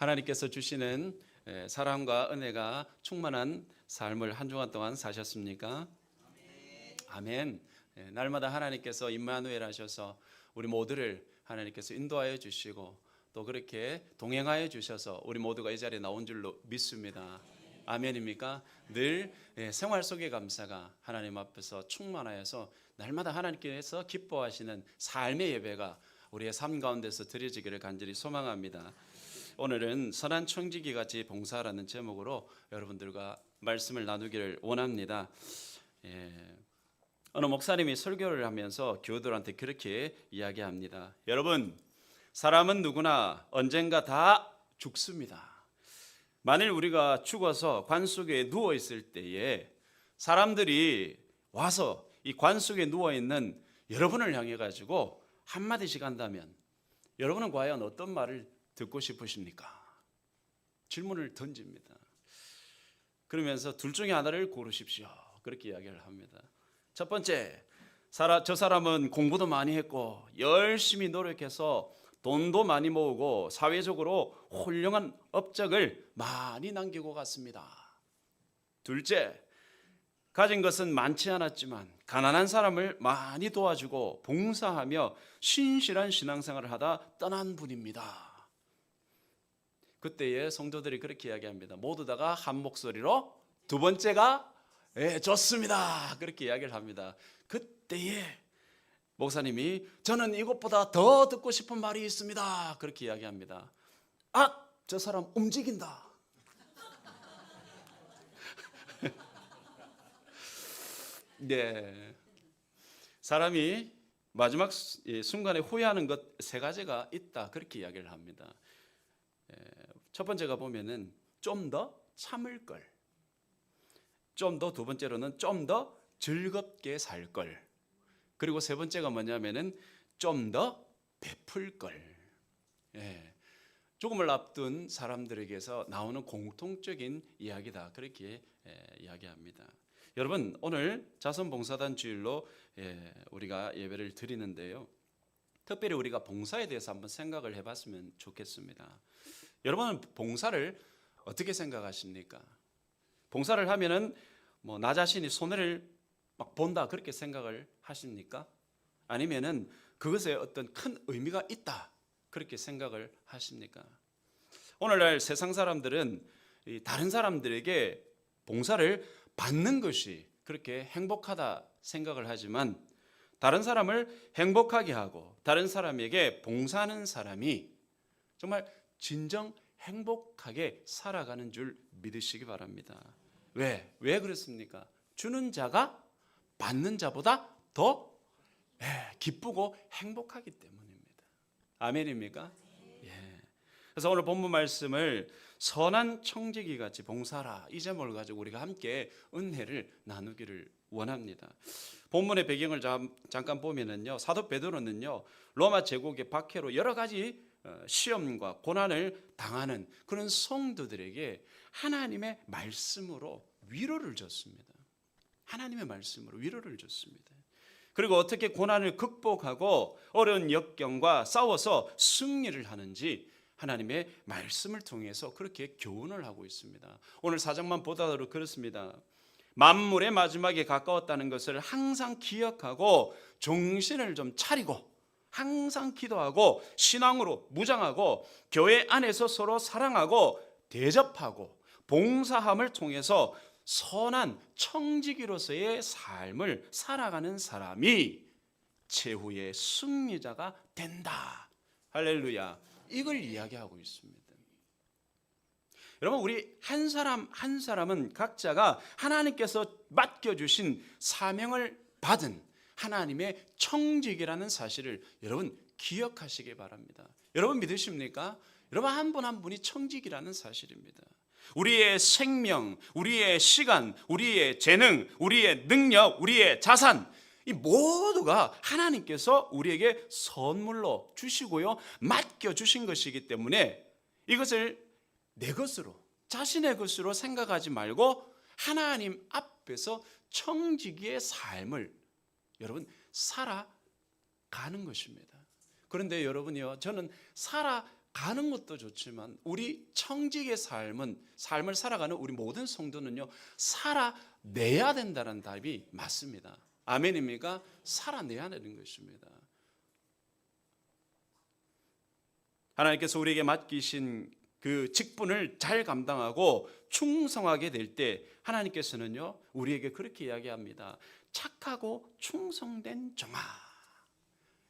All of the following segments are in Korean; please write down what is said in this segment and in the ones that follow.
하나님께서 주시는 사랑과 은혜가 충만한 삶을 한 주간 동안 사셨습니까? 아멘. 날마다 하나님께서 임마누엘 하셔서 우리 모두를 하나님께서 인도하여 주시고 또 그렇게 동행하여 주셔서 우리 모두가 이 자리에 나온 줄로 믿습니다. 아멘입니까? 늘 생활 속의 감사가 하나님 앞에서 충만하여서 날마다 하나님께서 기뻐하시는 삶의 예배가 우리의 삶 가운데서 드려지기를 간절히 소망합니다. 오늘은 선한 청지기 같이 봉사라는 제목으로 여러분들과 말씀을 나누기를 원합니다. 어느 목사님이 설교를 하면서 교우들한테 그렇게 이야기합니다. 여러분, 사람은 누구나 언젠가 다 죽습니다. 만일 우리가 죽어서 관 속에 누워 있을 때에 사람들이 와서 이 관 속에 누워 있는 여러분을 향해 가지고 한마디씩 한다면 여러분은 과연 어떤 말을 듣고 싶으십니까? 질문을 던집니다. 그러면서 둘 중에 하나를 고르십시오. 그렇게 이야기를 합니다. 첫 번째, 저 사람은 공부도 많이 했고 열심히 노력해서 돈도 많이 모으고 사회적으로 훌륭한 업적을 많이 남기고 갔습니다. 둘째, 가진 것은 많지 않았지만 가난한 사람을 많이 도와주고 봉사하며 신실한 신앙생활을 하다 떠난 분입니다. 그때에 성도들이 그렇게 이야기합니다. 모두 다가 한 목소리로 두 번째가 좋습니다. 그렇게 이야기를 합니다. 그때에 목사님이 저는 이것보다 더 듣고 싶은 말이 있습니다. 그렇게 이야기합니다. 아, 저 사람 움직인다. 네, 사람이 마지막 순간에 후회하는 것 세 가지가 있다. 그렇게 이야기를 합니다. 첫 번째가 보면은 좀 더 참을 걸, 좀 더, 두 번째로는 좀 더 즐겁게 살 걸, 그리고 세 번째가 뭐냐면은 좀 더 베풀 걸. 죽음을 앞둔 사람들에게서 나오는 공통적인 이야기다. 그렇게 이야기합니다. 여러분, 오늘 자선봉사단 주일로 우리가 예배를 드리는데요. 특별히 우리가 봉사에 대해서 한번 생각을 해봤으면 좋겠습니다. 여러분은 봉사를 어떻게 생각하십니까? 봉사를 하면은 나 자신이 손해를 막 본다 그렇게 생각을 하십니까? 아니면은 그것에 어떤 큰 의미가 있다 그렇게 생각을 하십니까? 오늘날 세상 사람들은 다른 사람들에게 봉사를 받는 것이 그렇게 행복하다 생각을 하지만 다른 사람을 행복하게 하고 다른 사람에게 봉사하는 사람이 정말 진정 행복하게 살아가는 줄 믿으시기 바랍니다. 왜 그렇습니까? 주는 자가 받는 자보다 더 기쁘고 행복하기 때문입니다. 아멘입니까? 그래서 오늘 본문 말씀을 선한 청지기 같이 봉사라 이 제목을 가지고 우리가 함께 은혜를 나누기를 원합니다. 본문의 배경을 잠깐 보면은요, 사도 베드로는요 로마 제국의 박해로 여러 가지 시험과 고난을 당하는 그런 성도들에게 하나님의 말씀으로 위로를 줬습니다. 하나님의 말씀으로 위로를 줬습니다. 그리고 어떻게 고난을 극복하고 어려운 역경과 싸워서 승리를 하는지 하나님의 말씀을 통해서 그렇게 교훈을 하고 있습니다. 오늘 사장만 보다도 그렇습니다. 만물의 마지막에 가까웠다는 것을 항상 기억하고 정신을 좀 차리고 항상 기도하고 신앙으로 무장하고 교회 안에서 서로 사랑하고 대접하고 봉사함을 통해서 선한 청지기로서의 삶을 살아가는 사람이 최후의 승리자가 된다. 할렐루야. 이걸 이야기하고 있습니다. 여러분, 우리 한 사람 한 사람은 각자가 하나님께서 맡겨주신 사명을 받은 하나님의 청지기라는 사실을 여러분 기억하시기 바랍니다. 여러분 믿으십니까? 여러분 한 분 한 분이 청지기라는 사실입니다. 우리의 생명, 우리의 시간, 우리의 재능, 우리의 능력, 우리의 자산, 이 모두가 하나님께서 우리에게 선물로 주시고요 맡겨주신 것이기 때문에 이것을 내 것으로, 자신의 것으로 생각하지 말고 하나님 앞에서 청지기의 삶을 여러분 살아가는 것입니다. 그런데 여러분이요, 저는 살아가는 가는 것도 좋지만 우리 청직의 삶을 살아가는 우리 모든 성도는요, 살아내야 된다는 답이 맞습니다. 아멘입니까? 살아내야 되는 것입니다. 하나님께서 우리에게 맡기신 그 직분을 잘 감당하고 충성하게 될 때 하나님께서는요, 우리에게 그렇게 이야기합니다. 착하고 충성된 종아.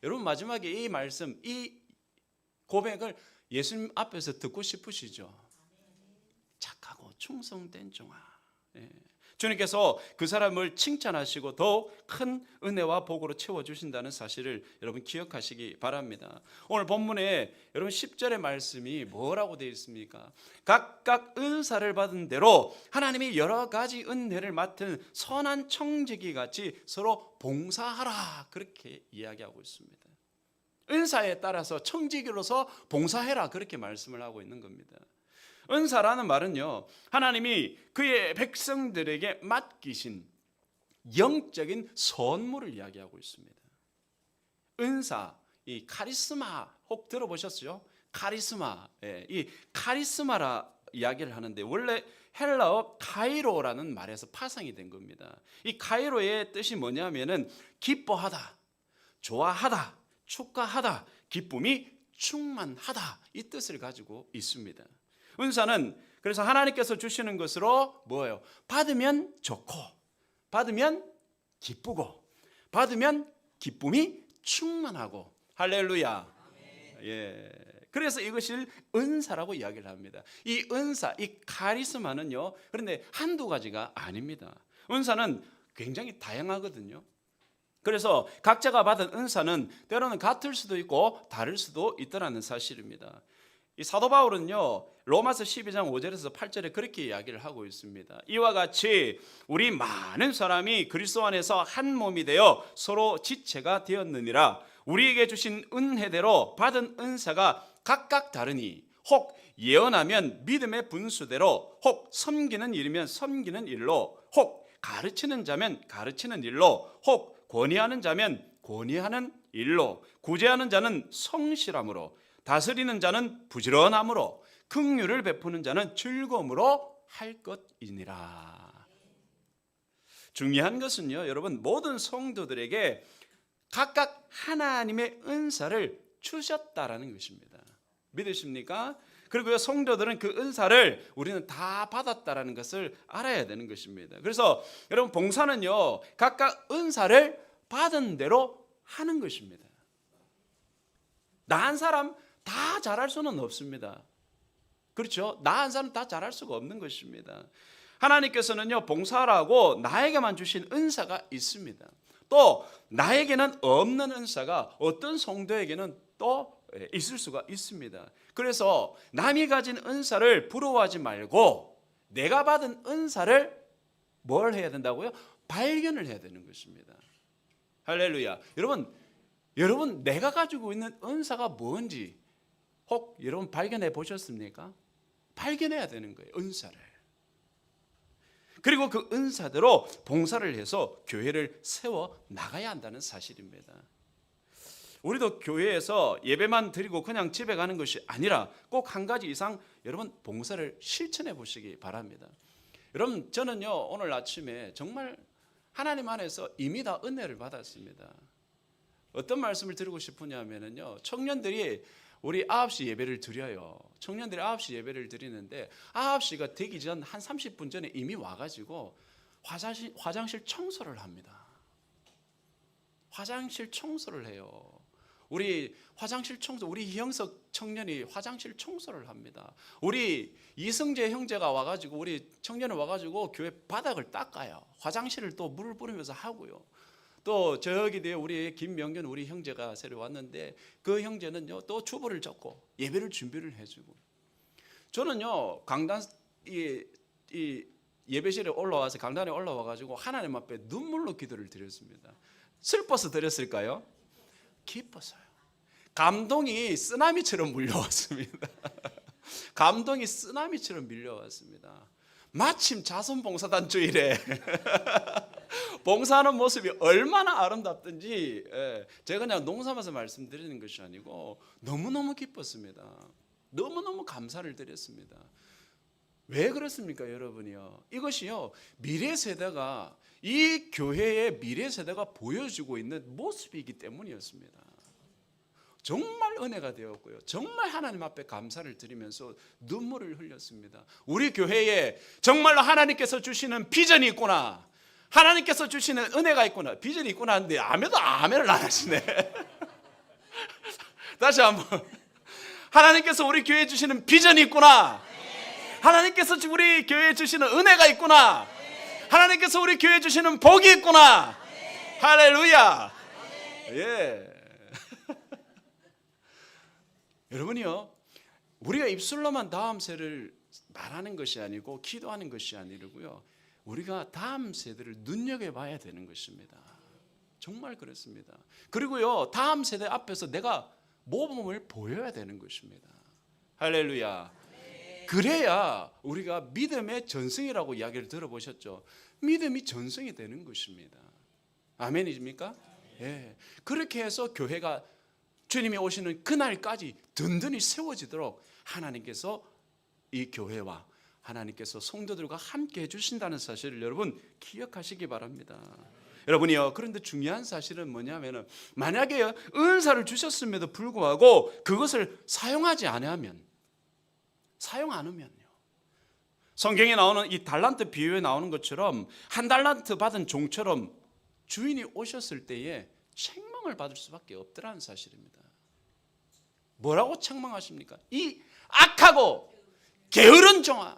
여러분, 마지막에 이 말씀, 이 고백을 예수님 앞에서 듣고 싶으시죠? 착하고 충성된 종아. 주님께서 그 사람을 칭찬하시고 더욱 큰 은혜와 복으로 채워주신다는 사실을 여러분 기억하시기 바랍니다. 오늘 본문에 여러분 10절의 말씀이 뭐라고 되어 있습니까? 각각 은사를 받은 대로 하나님이 여러 가지 은혜를 맡은 선한 청지기 같이 서로 봉사하라, 그렇게 이야기하고 있습니다. 은사에 따라서 청지기로서 봉사해라, 그렇게 말씀을 하고 있는 겁니다. 은사라는 말은요, 하나님이 그의 백성들에게 맡기신 영적인 선물을 이야기하고 있습니다. 은사, 이 카리스마 혹 들어보셨죠? 카리스마, 이 카리스마라 이야기를 하는데 원래 헬라어 카이로라는 말에서 파생이 된 겁니다. 이 카이로의 뜻이 뭐냐면은 기뻐하다, 좋아하다, 축하하다, 기쁨이 충만하다, 이 뜻을 가지고 있습니다. 은사는 그래서 하나님께서 주시는 것으로 뭐예요? 받으면 좋고, 받으면 기쁘고, 받으면 기쁨이 충만하고. 할렐루야. 예. 그래서 이것을 은사라고 이야기를 합니다. 이 은사, 이 카리스마는요, 그런데 한두 가지가 아닙니다. 은사는 굉장히 다양하거든요. 그래서 각자가 받은 은사는 때로는 같을 수도 있고 다를 수도 있다는 사실입니다. 이 사도 바울은요, 로마서 12장 5절에서 8절에 그렇게 이야기를 하고 있습니다. 이와 같이 우리 많은 사람이 그리스도 안에서 한 몸이 되어 서로 지체가 되었느니라. 우리에게 주신 은혜대로 받은 은사가 각각 다르니 혹 예언하면 믿음의 분수대로, 혹 섬기는 일이면 섬기는 일로, 혹 가르치는 자면 가르치는 일로, 혹 권위하는 자면 권위하는 일로, 구제하는 자는 성실함으로, 다스리는 자는 부지런함으로, 긍휼을 베푸는 자는 즐거움으로 할 것이니라. 중요한 것은요, 여러분, 모든 성도들에게 각각 하나님의 은사를 주셨다라는 것입니다. 믿으십니까? 그리고 성도들은 그 은사를 우리는 다 받았다라는 것을 알아야 되는 것입니다. 그래서 여러분, 봉사는요, 각각 은사를 받은 대로 하는 것입니다. 나 한 사람 다 잘할 수는 없습니다. 그렇죠? 나 한 사람 다 잘할 수가 없는 것입니다. 하나님께서는요, 봉사라고 나에게만 주신 은사가 있습니다. 또 나에게는 없는 은사가 어떤 성도에게는 또 있을 수가 있습니다. 그래서 남이 가진 은사를 부러워하지 말고 내가 받은 은사를 뭘 해야 된다고요? 발견을 해야 되는 것입니다. 할렐루야. 여러분 내가 가지고 있는 은사가 뭔지 혹 여러분 발견해 보셨습니까? 발견해야 되는 거예요, 은사를. 그리고 그 은사대로 봉사를 해서 교회를 세워 나가야 한다는 사실입니다. 우리도 교회에서 예배만 드리고 그냥 집에 가는 것이 아니라 꼭 한 가지 이상 여러분 봉사를 실천해 보시기 바랍니다. 여러분, 저는요, 오늘 아침에 정말 하나님 안에서 이미 다 은혜를 받았습니다. 어떤 말씀을 드리고 싶으냐면요, 청년들이 우리 9시 예배를 드려요. 청년들이 9시 예배를 드리는데 9시가 되기 전 한 30분 전에 이미 와가지고 화장실 청소를 합니다. 화장실 청소를 해요. 우리 화장실 청소, 우리 이형석 청년이 화장실 청소를 합니다. 우리 이승재 형제가 와가지고, 우리 청년이 와가지고 교회 바닥을 닦아요. 화장실을 또 물을 뿌리면서 하고요. 또 저기 뒤에 우리 김명균 우리 형제가 새로 왔는데 그 형제는요, 또 주보를 적고 예배를 준비를 해주고. 저는요, 강단 이 예배실에 올라와서 강단에 올라와가지고 하나님 앞에 눈물로 기도를 드렸습니다. 슬퍼서 드렸을까요? 기뻤어요. 감동이 쓰나미처럼 물려왔습니다. 감동이 쓰나미처럼 밀려왔습니다. 마침 자선봉사단 주일에 봉사하는 모습이 얼마나 아름답든지, 제가 그냥 농담해서 말씀드리는 것이 아니고 너무너무 기뻤습니다. 너무너무 감사를 드렸습니다. 왜 그렇습니까, 여러분이요? 이것이요, 미래 세대가, 이 교회의 미래 세대가 보여주고 있는 모습이기 때문이었습니다. 정말 은혜가 되었고요, 정말 하나님 앞에 감사를 드리면서 눈물을 흘렸습니다. 우리 교회에 정말로 하나님께서 주시는 비전이 있구나, 하나님께서 주시는 은혜가 있구나, 비전이 있구나 하는데 아멘도 아멘을 안 하시네. 다시 한번, 하나님께서 우리 교회에 주시는 비전이 있구나, 하나님께서 우리 교회에 주시는 은혜가 있구나, 하나님께서 우리 교회에 주시는 복이 있구나. 할렐루야. 예. 여러분이요, 우리가 입술로만 다음 세를 말하는 것이 아니고 기도하는 것이 아니고요, 우리가 다음 세대를 눈여겨봐야 되는 것입니다. 정말 그렇습니다. 그리고요, 다음 세대 앞에서 내가 모범을 보여야 되는 것입니다. 할렐루야. 그래야 우리가 믿음의 전승이라고 이야기를 들어보셨죠. 믿음이 전승이 되는 것입니다. 아멘이십니까? 예. 그렇게 해서 교회가 주님이 오시는 그날까지 든든히 세워지도록 하나님께서 이 교회와 하나님께서 성도들과 함께 해주신다는 사실을 여러분 기억하시기 바랍니다. 여러분이요, 그런데 중요한 사실은 뭐냐면, 만약에 은사를 주셨음에도 불구하고 그것을 사용하지 않으면요, 성경에 나오는 이 달란트 비유에 나오는 것처럼 한 달란트 받은 종처럼 주인이 오셨을 때에 책망을 받을 수밖에 없더라는 사실입니다. 뭐라고 책망하십니까? 이 악하고 게으른 종아.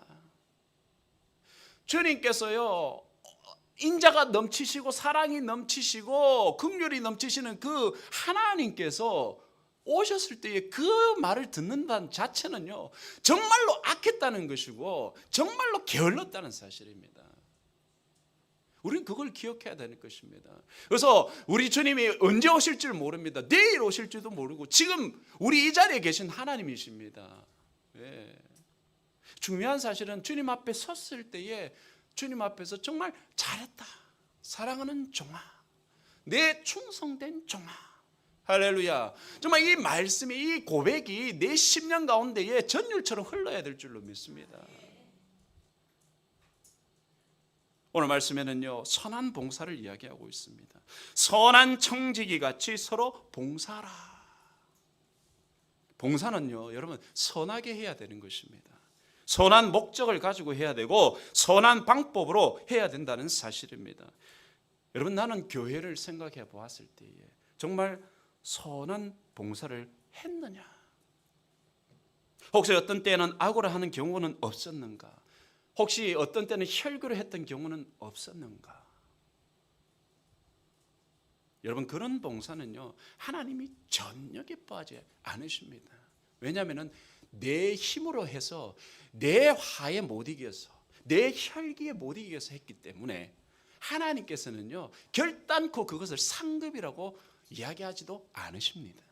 주님께서요, 인자가 넘치시고 사랑이 넘치시고 긍휼이 넘치시는 그 하나님께서 오셨을 때에 그 말을 듣는다는 자체는요, 정말로 악했다는 것이고 정말로 게을렀다는 사실입니다. 우리는 그걸 기억해야 되는 것입니다. 그래서 우리 주님이 언제 오실 줄 모릅니다. 내일 오실지도 모르고 지금 우리 이 자리에 계신 하나님이십니다. 예. 중요한 사실은 주님 앞에 섰을 때에 주님 앞에서 정말 잘했다, 사랑하는 종아, 내 충성된 종아. 할렐루야. 정말 이 말씀이, 이 고백이 내 심령 가운데에 전율처럼 흘러야 될 줄로 믿습니다. 오늘 말씀에는요, 선한 봉사를 이야기하고 있습니다. 선한 청지기 같이 서로 봉사라. 봉사는요, 여러분 선하게 해야 되는 것입니다. 선한 목적을 가지고 해야 되고 선한 방법으로 해야 된다는 사실입니다. 여러분, 나는 교회를 생각해 보았을 때에 정말 선한 봉사를 했느냐? 혹시 어떤 때는 악으로 하는 경우는 없었는가? 혹시 어떤 때는 혈교를 했던 경우는 없었는가? 여러분, 그런 봉사는요, 하나님이 전혀 기뻐하지 않으십니다. 왜냐하면 내 힘으로 해서 내 화에 못 이겨서, 내 혈기에 못 이겨서 했기 때문에 하나님께서는요, 결단코 그것을 상급이라고 이야기하지도 않으십니다.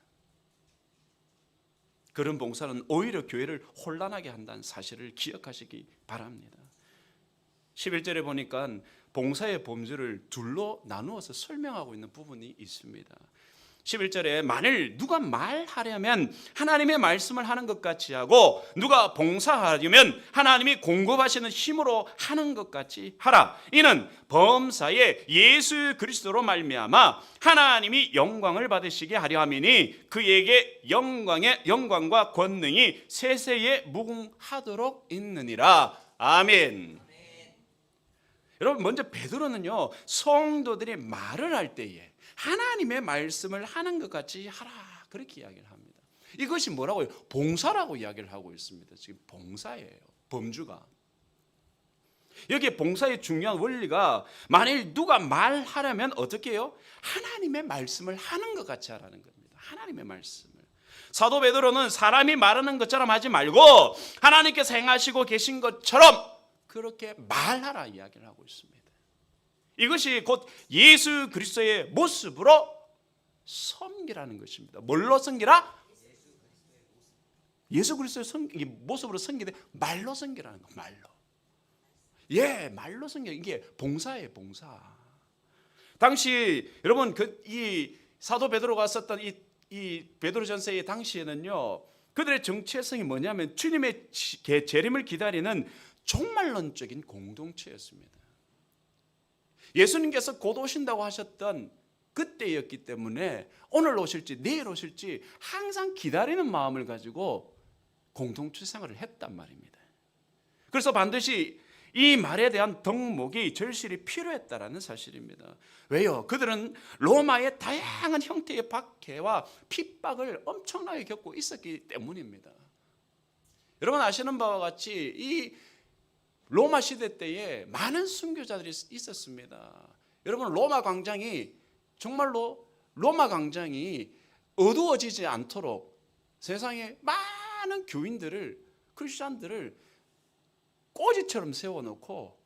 그런 봉사는 오히려 교회를 혼란하게 한다는 사실을 기억하시기 바랍니다. 11절에 보니까 봉사의 범주를 둘로 나누어서 설명하고 있는 부분이 있습니다. 11절에 만일 누가 말하려면 하나님의 말씀을 하는 것 같이 하고, 누가 봉사하려면 하나님이 공급하시는 힘으로 하는 것 같이 하라. 이는 범사에 예수 그리스도로 말미암아 하나님이 영광을 받으시게 하려 함이니 그에게 영광과 권능이 세세에 무궁하도록 있느니라. 아멘. 여러분, 먼저 베드로는요, 성도들이 말을 할 때에 하나님의 말씀을 하는 것 같이 하라, 그렇게 이야기를 합니다. 이것이 뭐라고요? 봉사라고 이야기를 하고 있습니다. 지금 봉사예요, 범주가. 여기에 봉사의 중요한 원리가, 만일 누가 말하려면 어떻게 해요? 하나님의 말씀을 하는 것 같이 하라는 겁니다. 하나님의 말씀을. 사도 베드로는 사람이 말하는 것처럼 하지 말고 하나님께서 행하시고 계신 것처럼 그렇게 말하라 이야기를 하고 있습니다. 이것이 곧 예수 그리스도의 모습으로 섬기라는 것입니다. 뭘로 섬기라? 예수 그리스도의 모습으로 섬기되 말로 섬기라는 거. 말로. 예, 말로 섬기. 이게 봉사예요, 봉사. 당시 여러분, 이 사도 베드로가 썼던 이 베드로전서의 당시에는요, 그들의 정체성이 뭐냐면 주님의 재림을 기다리는 종말론적인 공동체였습니다. 예수님께서 곧 오신다고 하셨던 그때였기 때문에 오늘 오실지 내일 오실지 항상 기다리는 마음을 가지고 공동체 생활을 했단 말입니다. 그래서 반드시 이 말에 대한 덕목이 절실히 필요했다라는 사실입니다. 왜요? 그들은 로마의 다양한 형태의 박해와 핍박을 엄청나게 겪고 있었기 때문입니다. 여러분 아시는 바와 같이 이 로마 시대 때에 많은 순교자들이 있었습니다. 여러분 로마 광장이 정말로 어두워지지 않도록 세상에 많은 교인들을, 크리스천들을 꼬지처럼 세워놓고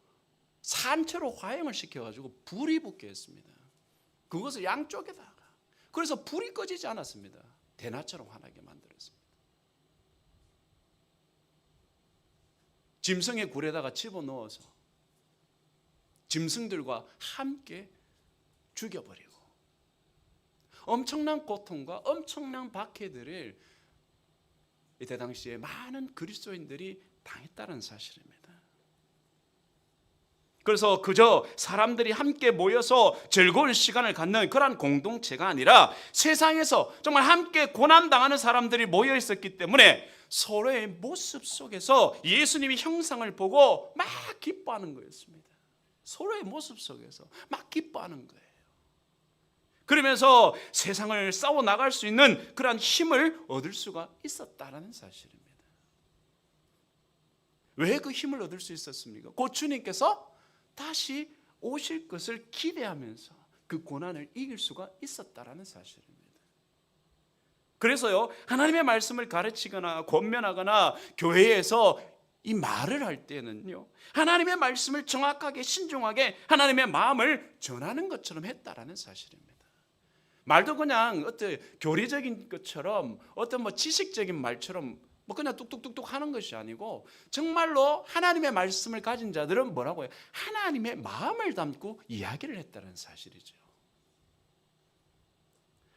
산채로 화형을 시켜가지고 불이 붙게 했습니다. 그것을 양쪽에다가. 그래서 불이 꺼지지 않았습니다. 대낮처럼 환하게 만들었습니다. 짐승의 굴에다가 집어넣어서 짐승들과 함께 죽여버리고 엄청난 고통과 엄청난 박해들을 이때 당시에 많은 그리스도인들이 당했다는 사실입니다. 그래서 그저 사람들이 함께 모여서 즐거운 시간을 갖는 그런 공동체가 아니라 세상에서 정말 함께 고난당하는 사람들이 모여 있었기 때문에 서로의 모습 속에서 예수님의 형상을 보고 막 기뻐하는 거였습니다. 서로의 모습 속에서 막 기뻐하는 거예요. 그러면서 세상을 싸워 나갈 수 있는 그런 힘을 얻을 수가 있었다는 사실입니다. 왜 그 힘을 얻을 수 있었습니까? 곧 주님께서 다시 오실 것을 기대하면서 그 고난을 이길 수가 있었다는 사실입니다. 그래서요, 하나님의 말씀을 가르치거나 권면하거나 교회에서 이 말을 할 때는요, 하나님의 말씀을 정확하게 신중하게 하나님의 마음을 전하는 것처럼 했다라는 사실입니다. 말도 그냥 어떤 교리적인 것처럼 어떤 뭐 지식적인 말처럼 뭐 그냥 뚝뚝뚝뚝 하는 것이 아니고 정말로 하나님의 말씀을 가진 자들은 뭐라고 해요? 하나님의 마음을 담고 이야기를 했다는 사실이죠.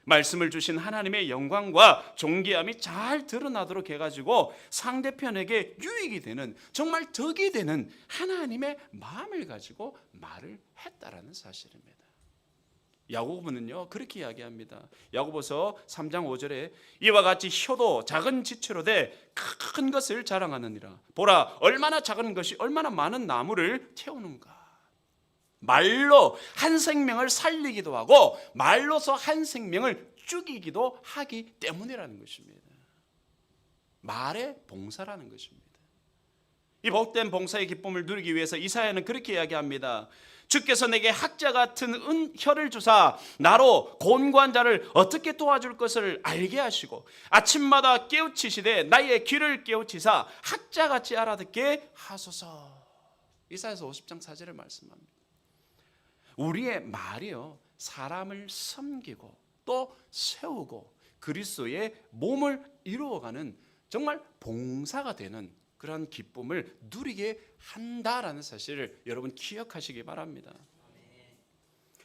말씀을 주신 하나님의 영광과 존귀함이 잘 드러나도록 해가지고 상대편에게 유익이 되는, 정말 덕이 되는 하나님의 마음을 가지고 말을 했다라는 사실입니다. 야고보는요 그렇게 이야기합니다. 야고보서 3장 5절에 이와 같이 혀도 작은 지체로 돼 큰 것을 자랑하느니라. 보라 얼마나 작은 것이 얼마나 많은 나무를 태우는가. 말로 한 생명을 살리기도 하고 말로서 한 생명을 죽이기도 하기 때문이라는 것입니다. 말의 봉사라는 것입니다. 이 복된 봉사의 기쁨을 누리기 위해서 이사야는 그렇게 이야기합니다. 주께서 내게 학자 같은 혀를 주사 나로 곤고한 자를 어떻게 도와줄 것을 알게 하시고 아침마다 깨우치시되 나의 귀를 깨우치사 학자같이 알아듣게 하소서. 이사야서 50장 4절을 말씀합니다. 우리의 말이요 사람을 섬기고 또 세우고 그리스도의 몸을 이루어가는 정말 봉사가 되는 그러한 기쁨을 누리게 한다라는 사실을 여러분 기억하시기 바랍니다.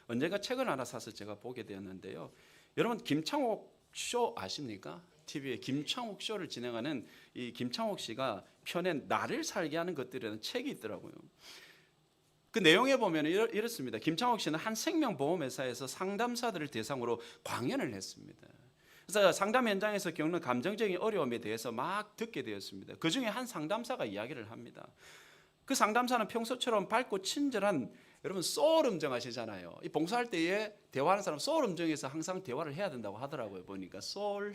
언젠가 책을 하나 사서 제가 보게 되었는데요. 여러분 김창옥 쇼 아십니까? TV에 김창옥 쇼를 진행하는 이 김창옥 씨가 펴낸 나를 살게 하는 것들이라는 책이 있더라고요. 그 내용에 보면 이렇습니다. 김창옥 씨는 한 생명보험회사에서 상담사들을 대상으로 강연을 했습니다. 그래서 상담 현장에서 겪는 감정적인 어려움에 대해서 막 듣게 되었습니다. 그중에 한 상담사가 이야기를 합니다. 그 상담사는 평소처럼 밝고 친절한, 여러분 소울 음정 아시잖아요. 이 봉사할 때에 대화하는 사람 소울 음정에서 항상 대화를 해야 된다고 하더라고요. 보니까 소울.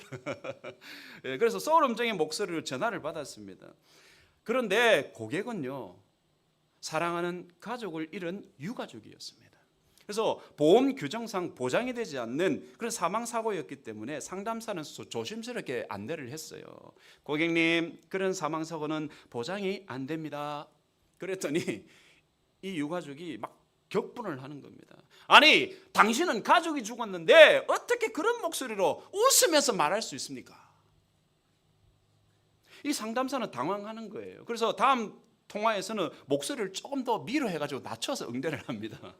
그래서 소울 음정의 목소리로 전화를 받았습니다. 그런데 고객은요 사랑하는 가족을 잃은 유가족이었습니다. 그래서 보험 규정상 보장이 되지 않는 그런 사망사고였기 때문에 상담사는 조심스럽게 안내를 했어요. 고객님, 그런 사망사고는 보장이 안 됩니다. 그랬더니 이 유가족이 막 격분을 하는 겁니다. 아니, 당신은 가족이 죽었는데 어떻게 그런 목소리로 웃으면서 말할 수 있습니까? 이 상담사는 당황하는 거예요. 그래서 다음 통화에서는 목소리를 조금 더 미로해가지고 낮춰서 응대를 합니다.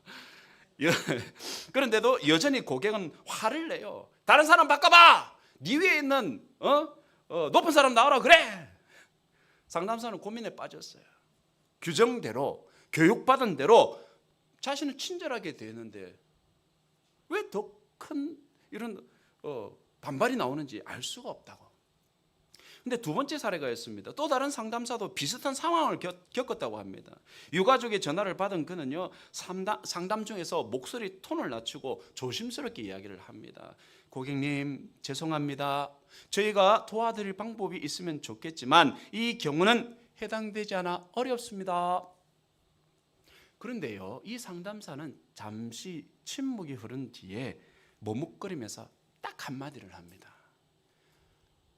그런데도 여전히 고객은 화를 내요. 다른 사람 바꿔봐. 네 위에 있는 높은 사람 나오라 그래. 상담사는 고민에 빠졌어요. 규정대로 교육받은 대로 자신은 친절하게 되는데 왜 더 큰 이런 반발이 나오는지 알 수가 없다고. 근데 두 번째 사례가 있습니다. 또 다른 상담사도 비슷한 상황을 겪었다고 합니다. 유가족의 전화를 받은 그는요, 상담 중에서 목소리 톤을 낮추고 조심스럽게 이야기를 합니다. 고객님, 죄송합니다. 저희가 도와드릴 방법이 있으면 좋겠지만 이 경우는 해당되지 않아 어렵습니다. 그런데요, 이 상담사는 잠시 침묵이 흐른 뒤에 머뭇거리면서 딱 한마디를 합니다.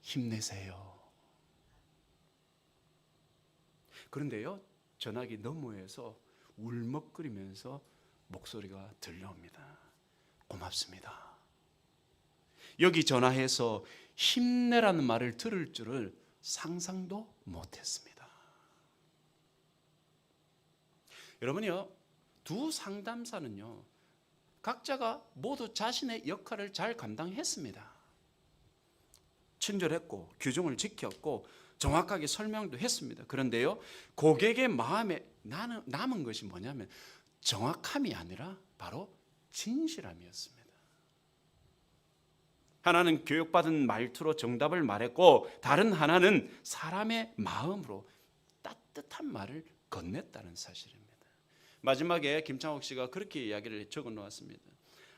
힘내세요. 그런데요, 전화기 너머에서 울먹거리면서 목소리가 들려옵니다. 고맙습니다. 여기 전화해서 힘내라는 말을 들을 줄을 상상도 못했습니다. 여러분이요, 두 상담사는요, 각자가 모두 자신의 역할을 잘 감당했습니다. 친절했고 규정을 지켰고 정확하게 설명도 했습니다. 그런데요, 고객의 마음에 남은 것이 뭐냐면 정확함이 아니라 바로 진실함이었습니다. 하나는 교육받은 말투로 정답을 말했고 다른 하나는 사람의 마음으로 따뜻한 말을 건넸다는 사실입니다. 마지막에 김창옥 씨가 그렇게 이야기를 적어 놓았습니다.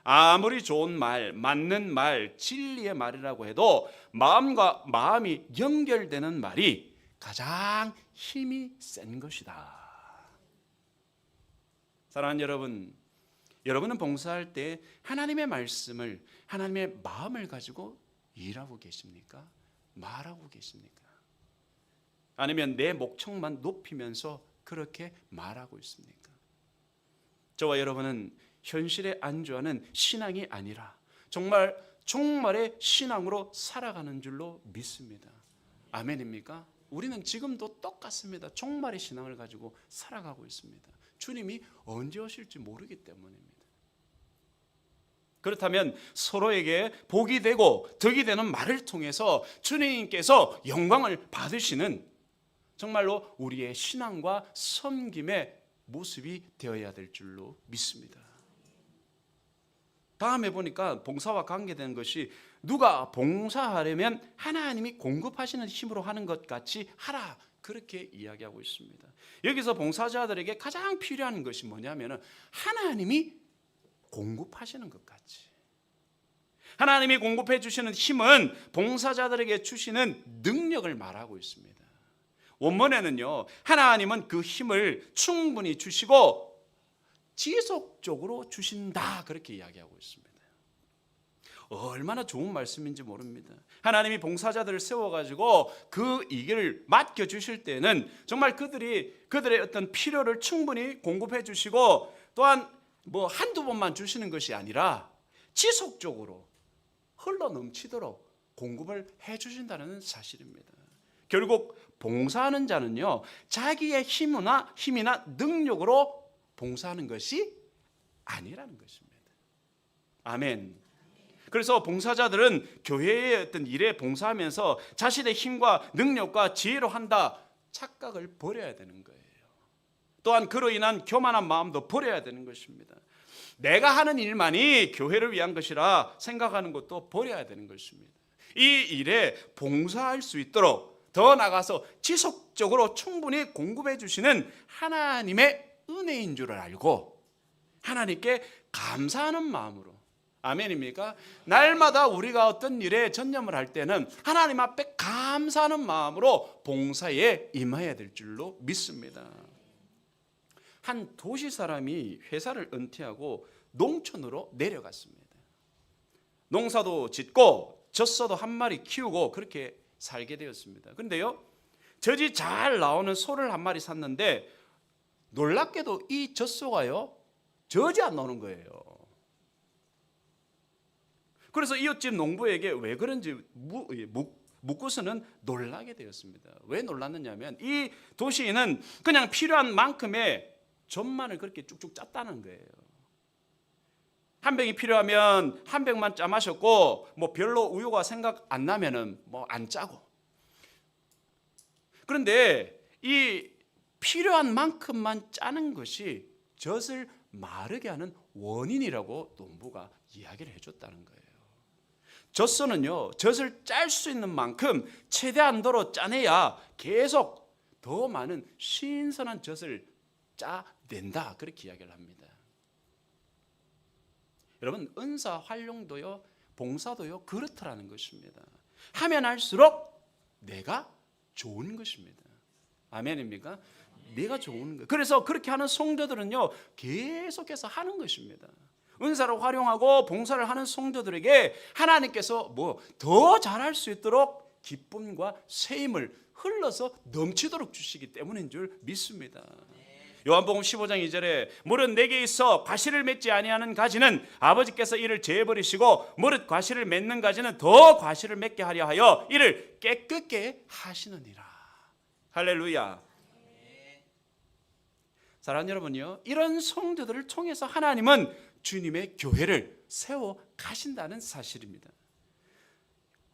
아무리 좋은 말, 맞는 말, 진리의 말이라고 해도 마음과 마음이 연결되는 말이 가장 힘이 센 것이다. 사랑하는 여러분, 여러분은 봉사할 때 하나님의 말씀을, 하나님의 마음을 가지고 일하고 계십니까? 말하고 계십니까? 아니면 내 목청만 높이면서 그렇게 말하고 있습니까? 저와 여러분은 현실에 안주하는 신앙이 아니라 정말의 신앙으로 살아가는 줄로 믿습니다. 아멘입니까? 우리는 지금도 똑같습니다. 종말의 신앙을 가지고 살아가고 있습니다. 주님이 언제 오실지 모르기 때문입니다. 그렇다면 서로에게 복이 되고 덕이 되는 말을 통해서 주님께서 영광을 받으시는 정말로 우리의 신앙과 섬김의 모습이 되어야 될 줄로 믿습니다. 다음에 보니까 봉사와 관계되는 것이 누가 봉사하려면 하나님이 공급하시는 힘으로 하는 것 같이 하라, 그렇게 이야기하고 있습니다. 여기서 봉사자들에게 가장 필요한 것이 뭐냐면 하나님이 공급하시는 것 같이, 하나님이 공급해 주시는 힘은 봉사자들에게 주시는 능력을 말하고 있습니다. 원문에는요, 하나님은 그 힘을 충분히 주시고 지속적으로 주신다, 그렇게 이야기하고 있습니다. 얼마나 좋은 말씀인지 모릅니다. 하나님이 봉사자들을 세워가지고 그 일을 맡겨주실 때는 정말 그들의 어떤 필요를 충분히 공급해 주시고 또한 한두 번만 주시는 것이 아니라 지속적으로 흘러 넘치도록 공급을 해 주신다는 사실입니다. 결국 봉사하는 자는요, 자기의 힘이나 능력으로 봉사하는 것이 아니라는 것입니다. 아멘. 그래서 봉사자들은 교회의 어떤 일에 봉사하면서 자신의 힘과 능력과 지혜로 한다 착각을 버려야 되는 거예요. 또한 그로 인한 교만한 마음도 버려야 되는 것입니다. 내가 하는 일만이 교회를 위한 것이라 생각하는 것도 버려야 되는 것입니다. 이 일에 봉사할 수 있도록 더 나아가서 지속적으로 충분히 공급해 주시는 하나님의 은혜인 줄을 알고 하나님께 감사하는 마음으로, 아멘입니까? 날마다 우리가 어떤 일에 전념을 할 때는 하나님 앞에 감사하는 마음으로 봉사에 임해야 될 줄로 믿습니다. 한 도시 사람이 회사를 은퇴하고 농촌으로 내려갔습니다. 농사도 짓고 젖소도 한 마리 키우고 그렇게 살게 되었습니다. 그런데요, 젖이 잘 나오는 소를 한 마리 샀는데 놀랍게도 이 젖소가요, 젖이 안 나오는 거예요. 그래서 이웃집 농부에게 왜 그런지 묻고서는 놀라게 되었습니다. 왜 놀랐느냐면 이 도시인은 그냥 필요한 만큼의 젖만을 그렇게 쭉쭉 짰다는 거예요. 한 병이 필요하면 한 병만 짜 마셨고 별로 우유가 생각 안 나면은 안 짜고, 그런데 이 필요한 만큼만 짜는 것이 젖을 마르게 하는 원인이라고 농부가 이야기를 해줬다는 거예요. 젖소는요, 젖을 짤 수 있는 만큼 최대한도로 짜내야 계속 더 많은 신선한 젖을 짜낸다, 그렇게 이야기를 합니다. 여러분, 은사 활용도요, 봉사도요, 그렇더라는 것입니다. 하면 할수록 내가 좋은 것입니다. 아멘입니까? 내가 좋은 거. 그래서 그렇게 하는 성도들은요, 계속해서 하는 것입니다. 은사를 활용하고 봉사를 하는 성도들에게 하나님께서 더 잘할 수 있도록 기쁨과 새 힘을 흘러서 넘치도록 주시기 때문인 줄 믿습니다. 요한복음 15장 2절에 무릇 내게 있어 과실을 맺지 아니하는 가지는 아버지께서 이를 제버리시고 무릇 과실을 맺는 가지는 더 과실을 맺게 하려 하여 이를 깨끗게 하시느니라. 할렐루야. 사랑하는 여러분요, 이런 성도들을 통해서 하나님은 주님의 교회를 세워 가신다는 사실입니다.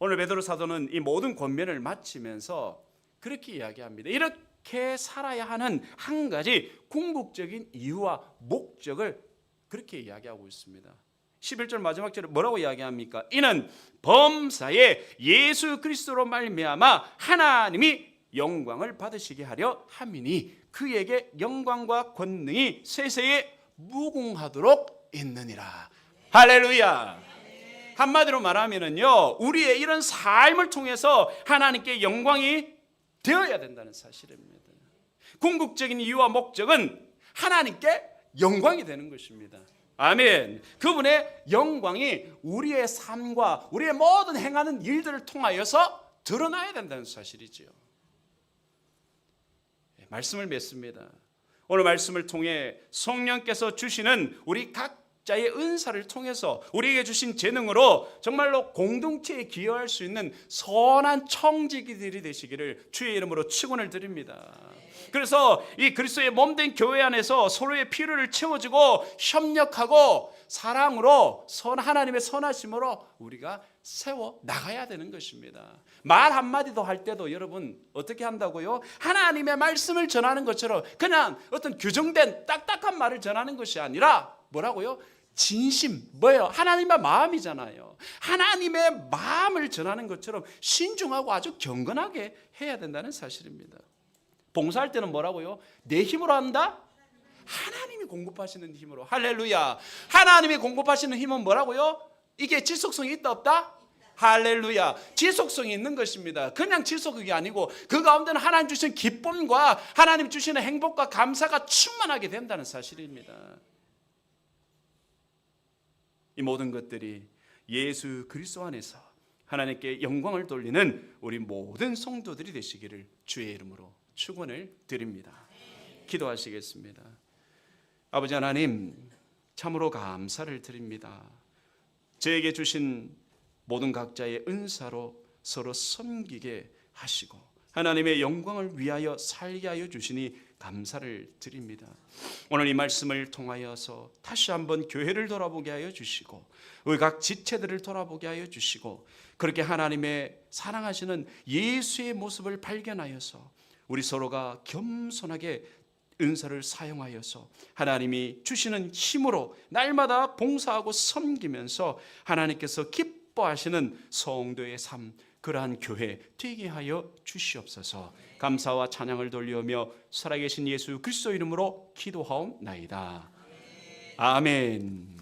오늘 베드로 사도는 이 모든 권면을 마치면서 그렇게 이야기합니다. 이렇게 살아야 하는 한 가지 궁극적인 이유와 목적을 그렇게 이야기하고 있습니다. 11절 마지막 절에 뭐라고 이야기합니까? 이는 범사에 예수 그리스도로 말미암아 하나님이 영광을 받으시게 하려 함이니 그에게 영광과 권능이 세세에 무궁하도록 있느니라. 할렐루야. 한마디로 말하면은요, 우리의 이런 삶을 통해서 하나님께 영광이 되어야 된다는 사실입니다. 궁극적인 이유와 목적은 하나님께 영광이 되는 것입니다. 아멘. 그분의 영광이 우리의 삶과 우리의 모든 행하는 일들을 통하여서 드러나야 된다는 사실이지요. 말씀을 맺습니다. 오늘 말씀을 통해 성령께서 주시는 우리 각자의 은사를 통해서 우리에게 주신 재능으로 정말로 공동체에 기여할 수 있는 선한 청지기들이 되시기를 주의 이름으로 축원을 드립니다. 그래서 이 그리스도의 몸된 교회 안에서 서로의 필요를 채워주고 협력하고 사랑으로 하나님의 선하심으로 우리가 세워 나가야 되는 것입니다. 말 한마디도 할 때도 여러분 어떻게 한다고요? 하나님의 말씀을 전하는 것처럼 그냥 어떤 규정된 딱딱한 말을 전하는 것이 아니라 뭐라고요? 진심, 뭐예요? 하나님의 마음이잖아요. 하나님의 마음을 전하는 것처럼 신중하고 아주 경건하게 해야 된다는 사실입니다. 봉사할 때는 뭐라고요? 내 힘으로 한다? 하나님이 공급하시는 힘으로. 할렐루야. 하나님이 공급하시는 힘은 뭐라고요? 이게 지속성이 있다 없다? 할렐루야. 지속성이 있는 것입니다. 그냥 지속이 아니고 그 가운데는 하나님 주신 기쁨과 하나님 주시는 행복과 감사가 충만하게 된다는 사실입니다. 이 모든 것들이 예수 그리스도 안에서 하나님께 영광을 돌리는 우리 모든 성도들이 되시기를 주의 이름으로 축원을 드립니다. 기도하시겠습니다. 아버지 하나님, 참으로 감사를 드립니다. 저에게 주신 모든 각자의 은사로 서로 섬기게 하시고 하나님의 영광을 위하여 살게 하여 주시니 감사를 드립니다. 오늘 이 말씀을 통하여서 다시 한번 교회를 돌아보게 하여 주시고 우리 각 지체들을 돌아보게 하여 주시고 그렇게 하나님의 사랑하시는 예수의 모습을 발견하여서 우리 서로가 겸손하게 은사를 사용하여서 하나님이 주시는 힘으로 날마다 봉사하고 섬기면서 하나님께서 기뻐하시는 성도의 삶, 그러한 교회 되게 하여 주시옵소서. 감사와 찬양을 돌리며 살아계신 예수 그리스도 이름으로 기도하옵나이다. 아멘.